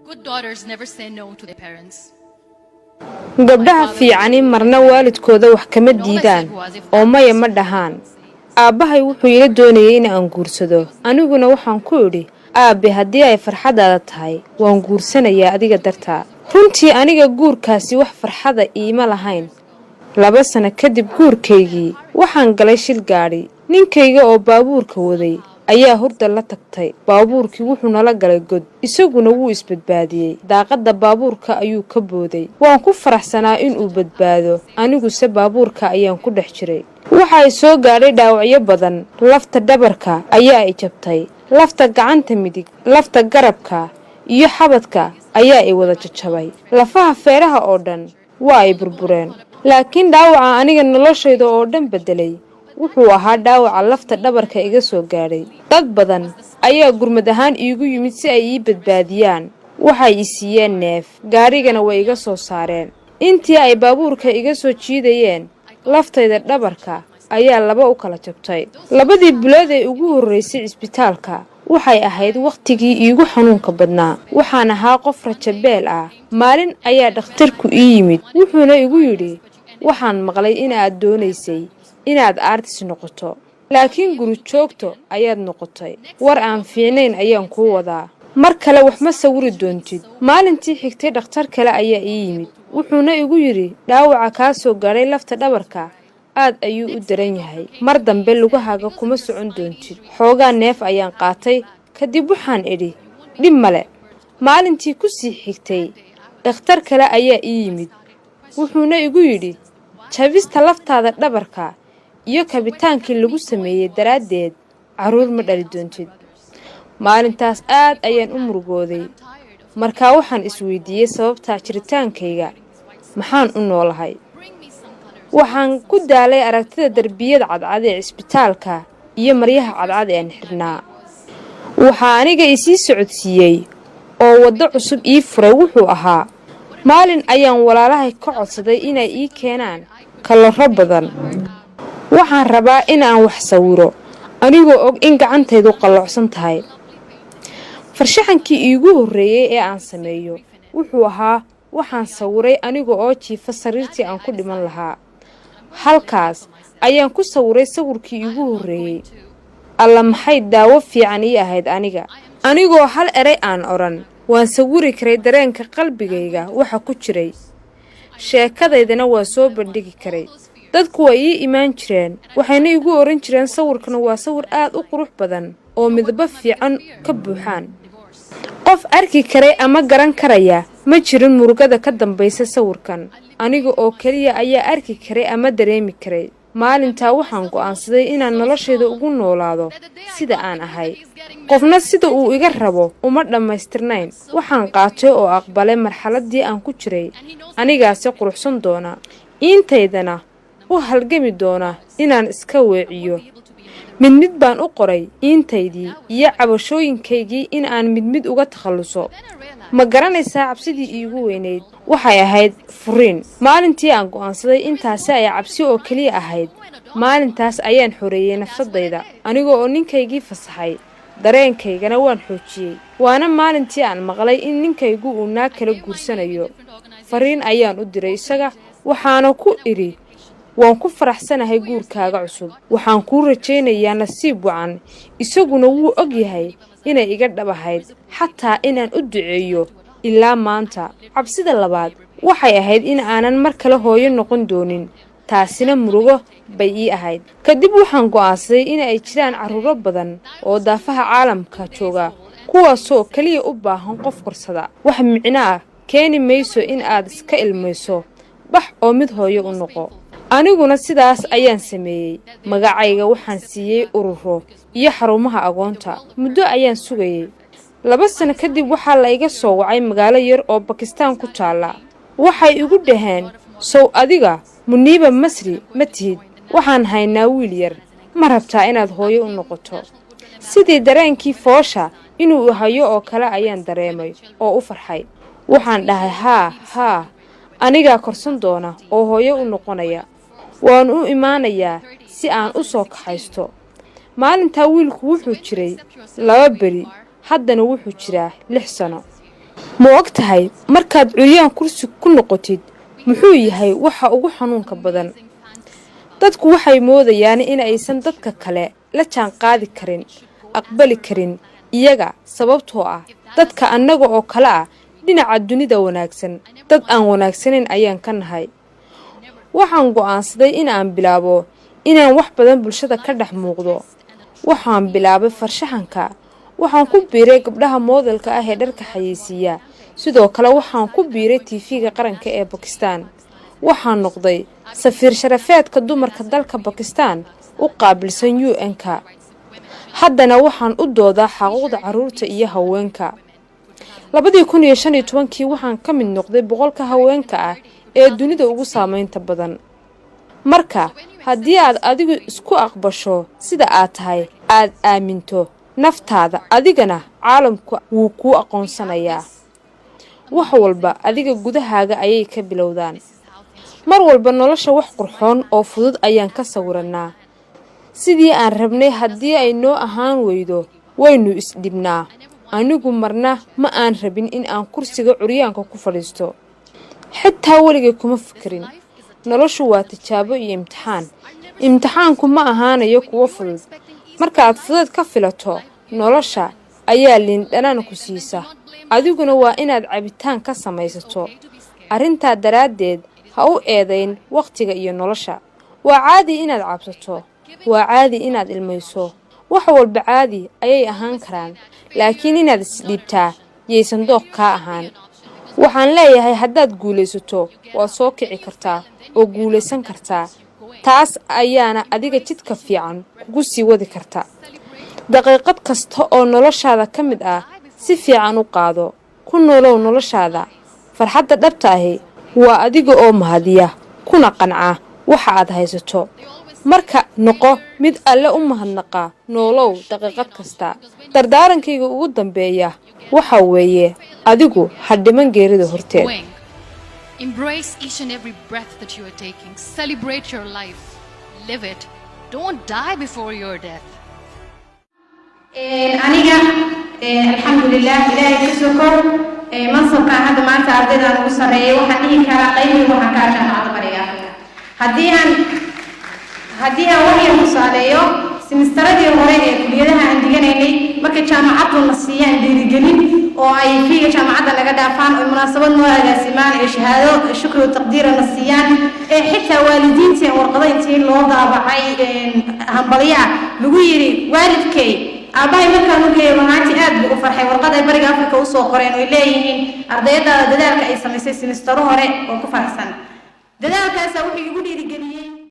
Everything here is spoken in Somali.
Good daughters never say no to their parents. gabdhaha fiicani marna waalidkooda wax kama diidaan oo maya ma dhahaan aabbahay wuxuu ila doonayay in aan guursado aniguna waxaan ku idhi aabe haddii ay farxadaada tahay waan guursanayaa adiga dartaa runtii aniga guurkaasi wax farxada iima lahayn 2 sano kadib guurkaygii waxaan galay shil gaadhi ninkayga oo baabuurka waday ayaa hurda la tagtay baabuurkii wuxuu nala galay god isaguna wuu isbadbaadiyay daaqada baabuurka ayuu ka booday waan ku faraxsanaa in uu badbaado anigu se baabuurka ayaan ku dhex jiray waxa ay soo gaadhay dhaawacyo badan lafta dhabarka ayaa ay jabtay lafta gacanta midig lafta garabka iyo xabadka ayaa ay wada jajabay lafaha feeraha oo dhan waa ay burbureen laakiin dhaawaca aniga noloshayda oo dhan bedelay wuxuu ahaa dhaawaca lafta dhabarka iga soo gaadhay dad badan ayaa gurmad ahaan iigu yimid si ay ii badbaadiyaan waxay i siiyeen neef gaarigana way iga soo saareen intii ay baabuurka iga soo jiidayeen laftayda dhabarka ayaa 2 u kala jabtay 2dii bilood ee ugu horeysay isbitaalka waxay ahayd waqtigii iigu xanuunka badnaa waxaan ahaa qof rajabeel ah maalin ayaa dhakhtarku ii yimid wuxuuna igu yidhi waxaan maqlay in aad doonaysay inaad artis noqoto laakiin guri joogto ayaad noqotay war aan fiicnayn ayaan ku wadaa mar kale wax ma sawiri doontid maalintii xigtay dhakhtar kale ayaa ii yimid wuxuuna igu yidhi dhaawaca ka soo gaaray lafta dhabarka aad ayuu u daran yahay mar dambe lugahaaga kuma socon doontid xoogaa neef ayaan qaatay kadib waxaan idhi dhib male maalintii ku sii xigtay dhakhtar kale ayaa ii yimid wuxuuna igu yidhi jabista laftaada dhabarka iyo kabitaankii lagu sameeyay daraadeed caruur ma dhali doontid maalintaas aad ayaan u murugooday markaa waxaan isweydiiyey sababta jiritaankayga maxaan u noolahay waxaan ku daalay aragtida darbiyada cadcad ee isbitaalka iyo maryaha cadcad ee aan xirnaa waxa aniga isii socodsiiyey oo waddo cusub ii furay wuxuu ahaa maalin ayaan walaalahay ka codsaday inay ii keenaan kalaro badan waxaan rabaa in aan wax sawiro anigoo og in gacantaydu qalloocsan tahay farshaxankii iigu horeeyay ee aan sameeyo wuxuu ahaa waxaan sawiray aniga oo jiifa sariirtii aan ku dhiman lahaa halkaas ayaan ku sawiray sawirkii iigu horeeyay alla maxay daawo fiican ii ahayd anigoo hal eray aan oran waan sawiri karay dareenka qalbigayga waxa ku jiray sheekadaydana waa soo bandhigi karay dadku way ii imaan jireen waxayna igu oran jireen sawirkan waa sawir aad u qurux badan oo midabo fiican ka buuxaan qof arki karay ama garan karaya ma jirin murugada ka dambaysa sawirkan aniga oo kaliya ayaa arki karay ama dareemi karay maalintaa waxaan go'aansaday inaan noloshayda ugu noolaado sida aan ahay qofna sida uu iga rabo uma dhammaystirnayn waxaan qaatay oo aqbalay marxaladii aan ku jiray anigaasi quruxsan doona intaydana u halgami doona inaan iska weeciyo mid baan u qoray intaydii iyo cabashooyinkaygii in aan mid uga takhaluso ma garanaysaa cabsidii iigu weynayd waxay ahayd furiin maalintii aan go'aansaday intaasi ay cabsi oo kaliya ahayd maalintaas ayaan xoreeyay nafsadayda aniga oo ninkaygii fasaxay dareenkaygana waan xoojiyay waana maalintii aan maqlay in ninkaygu uu naag kala guursanayo fariin ayaan u diray isaga waxaana ku idhi waan ku faraxsanahay guurkaaga cusub waxaan kuu rajaynayaa nasiib wacan isaguna wuu og yahay inay iga dhabahayd xataa inaan u duceeyo ilaa maanta cabsida labaad waxay ahayd in aanan mar kale hooyo noqon doonin taasina murugo bay ii ahayd kadib waxaan go'aansaday in ay jiraan carruuro badan oo daafaha caalamka jooga kuwaasoo kaliya u baahan qof korsada wax micno ah keeni mayso in aad iska ilmayso bax oo mid hooyo u noqo aniguna sidaas ayaan sameeyay magacayga waxaan siiyay ururo iyo xarumaha agoonta muddo ayaan sugayay 2 sano kadib waxaa la iga soo wacay magaalo yar oo Bakistaan ku taala waxay igu dhaheen sow adiga Muniiba Masri ma tihid waxaan haynaa wiil yar ma rabtaa inaad hooyo u noqoto sidii dareenkii foosha inuu hayo oo kale ayaan dareemay oo u farxay waxaan dhahay haa aniga korsan doona oo hooyo u noqonaya waan u imaanayaa si aan u soo kaxaysto maalinta wiilku wuxuu jiray 2 beri haddana wuxuu jiraa 6 sano ma og tahay markaad curyaan kursi ku noqotid muxuu yahay waxa ugu xanuunka badan dadku waxay moodayaan in aysan dadka kale la jaan qaadi karin aqbali karin iyaga sababtoo ah dadka annaga oo kale ah dhinaca dunida wanaagsan dad aan wanaagsaneyn ayaan ka nahay waxaan go'aansaday in aan bilaabo inaan wax badan bulshada ka dhex muuqdo waxaan bilaabay farshaxanka waxaan ku biiray gabdhaha modelka ah ee dharka xayeysiiya sidoo kale waxaan ku biiray TV-ga qaranka ee Pakistan waxaan noqday safiir sharafeedka dumarka dalka Pakistan u qaabilsan UN-ka haddana waxaan u doodaa xuquuqda carruurta iyo haweenka 2015 waxaan ka mid noqday 100 haweenka ah ee dunida ugu saameynta badan marka haddii aad adigu isku aqbasho sida aad tahay aad aaminto naftaada adigana caalamku wuu ku aqoonsanayaa wax walba adiga gudahaaga ayay ka bilowdaan mar walba nolosha wax qurxoon oo fudud ayaan ka sawiranaa sidii aan rabnay haddii ay noo ahaan weydo waynu isdhibnaa anigu marna ma aan rabin in aan kursiga curyaanka ku fadhiisto xitaa waligay kuma fikirin noloshu waa tijaabo iyo imtixaanku ma ahaanayo kuwa fudud markaad fudud ka filato nolosha ayaa liindhanaan ku siisa adiguna waa inaad cabitaan ka samaysato arrintaa daraaddeed ha u eedayn waqtiga iyo nolosha waa caadi inaad cabsato waa caadi inaad ilmayso wax walba caadi ayay ahaan karaan laakiin inaad isdhiibtaa yaysan dooq kaa ahaan waxaan leeyahay haddaad guulaysato waa soo kici kartaa oo guulaysan kartaa taas ayaana adiga jidka fiican kugu sii wadi karta daqiiqad kasta oo noloshaada ka mid ah si fiican u qaado ku noolow noloshaada farxadda dhabta ahi waa adiga oo mahadiya kuna qanca waxa aad haysato marka noqo mid alle u mahadnaqa noolow daqiiqad kasta dardaarankayga ugu dambeeya waxa weeye adigu ha dhiman geerida horteed Embrace each and every breath that you are taking. Celebrate your life. Live it. Don't die before your death. aniga alxamdulilah ilaahay ka sokor mansabkaan hadda maanta ardaydan ugu sarreeyay waxaan dhihi karaa qaybay waxaan kaa jaamacadda bariga afrika haddii aan waxyar tusaaleeyo simistaradii hore ee kuliyadaha aan diganaynay markay jaamacaddu na siiyaan dhiirigelin oo ay fiiga jaamacadda naga dhaafaan oo munaasabad noo agaasimaan ee shahaado shukri oo taqdiira na siiyaan ee xitaa waalidiintii warqado intii loo daabacay hambalyaa lagu yidhi waalidkay aabahay markaan u geeyo maanta aad buu u farxay warqad ay bariga afrika u soo qoreen oo leeyihiin ardayda dadaalka ay samaysay simistaro hore oo ku faraxsan dadaalkaas wuxuu igu dhiirigeliyay